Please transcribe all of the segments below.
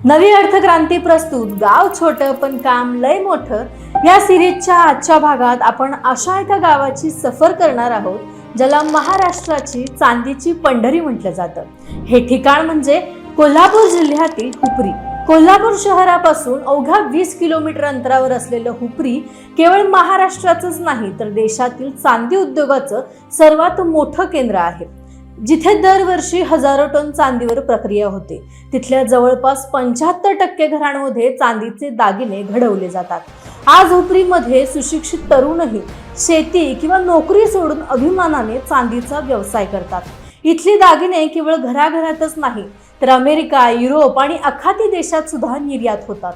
नवी अर्थक्रांती प्रस्तुत गाव छोटं पण काम लय मोठं या सिरीजच्या आजच्या भागात आपण अशा एका गावाची सफर करणार आहोत ज्याला महाराष्ट्राची चांदीची पंढरी म्हटलं जातं। हे ठिकाण म्हणजे कोल्हापूर जिल्ह्यातील हुपरी। कोल्हापूर शहरापासून अवघ्या 20 किलोमीटर अंतरावर असलेलं हुपरी केवळ महाराष्ट्राचंच नाही तर देशातील चांदी उद्योगाचं सर्वात मोठं केंद्र आहे, जिथे दरवर्षी हजारो टन चांदीवर प्रक्रिया होते। तिथल्या जवळपास 75% घरांमध्ये चांदीचे दागिने घडवले जातात। आज हुपरीमध्ये सुशिक्षित तरुणही शेती किंवा नोकरी सोडून अभिमानाने चांदीचा व्यवसाय करतात। इथली दागिने केवळ घराघरातच नाही तर अमेरिका, युरोप आणि आखाती देशात सुद्धा निर्यात होतात।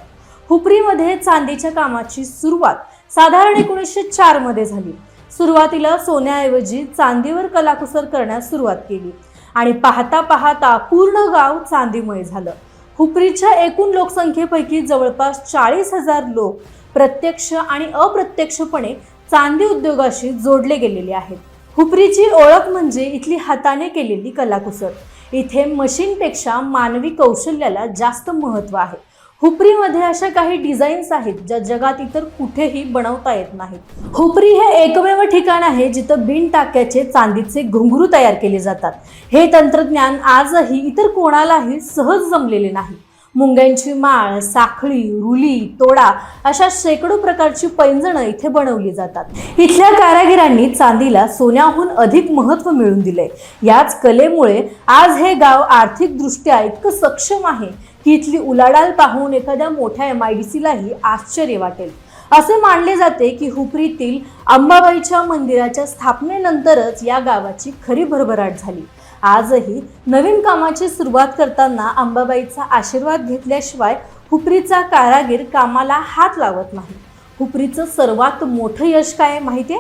हुपरीमध्ये चांदीच्या कामाची सुरुवात साधारण 1904 मध्ये झाली। सुरुवातीला सोन्याऐवजी चांदीवर कलाकुसर करण्यास सुरुवात केली आणि पाहता पाहता पूर्ण गाव चांदीमय झालं। हुपरीच्या एकूण लोकसंख्येपैकी जवळपास 40,000 लोक प्रत्यक्ष आणि अप्रत्यक्षपणे चांदी उद्योगाशी जोडले गेलेले आहेत। हुपरीची ओळख म्हणजे इथली हाताने केलेली कलाकुसर। इथे मशीनपेक्षा मानवी कौशल्याला जास्त महत्त्व आहे। हुपरीमध्ये अशा काही डिझाईन्स आहेत ज्या जगात इतर कुठेही बनवता येत नाहीत। हुपरी हे एकमेव ठिकाण आहे जिथं बिन टाक्याचे चांदीचे घुंगरू तयार केले जातात। हे तंत्रज्ञान आजही इतर कोणालाही सहज जमलेले नाही। मुंग्यांची माळ, साखळी, रुली, तोडा अशा शेकडो प्रकारची पैंजणं इथे बनवली जातात। इथल्या कारागिरांनी चांदीला सोन्याहून अधिक महत्त्व मिळवून दिले। याच कलेमुळे आज हे गाव आर्थिकदृष्ट्या इतकं सक्षम आहे की इथली उलाढाल पाहून एखाद्या मोठ्या MIDCलाही आश्चर्य वाटेल। असे मानले जाते की हुपरीतील अंबाबाईच्या मंदिराच्या स्थापनेनंतरच या गावाची खरी भरभराट झाली। आजही नवीन कामाची सुरुवात करताना अंबाबाईचा आशीर्वाद घेतल्याशिवाय हुपरीचा कारागीर कामाला हात लावत नाही। हुपरीचं सर्वात मोठं यश काय माहितीये?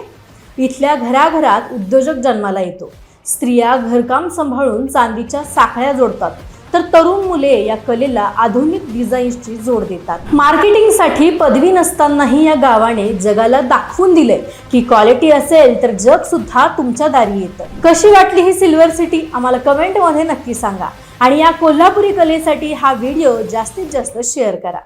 इथल्या घराघरात उद्योजक जन्माला येतो। स्त्रिया घरकाम सांभाळून चांदीच्या साखळ्या जोडतात तर तरुण मुले या कलेला आधुनिक डिझाईन्सची जोड देतात। मार्केटिंगसाठी पदवी नसतानाही या गावाने जगाला दाखवून दिले की क्वालिटी असेल तर जग सुद्धा तुमच्या दारी येतं। कशी वाटली ही सिल्वर सिटी आम्हाला कमेंटमध्ये नक्की सांगा आणि या कोल्हापुरी कलेसाठी हा व्हिडिओ जास्तीत जास्त शेअर करा।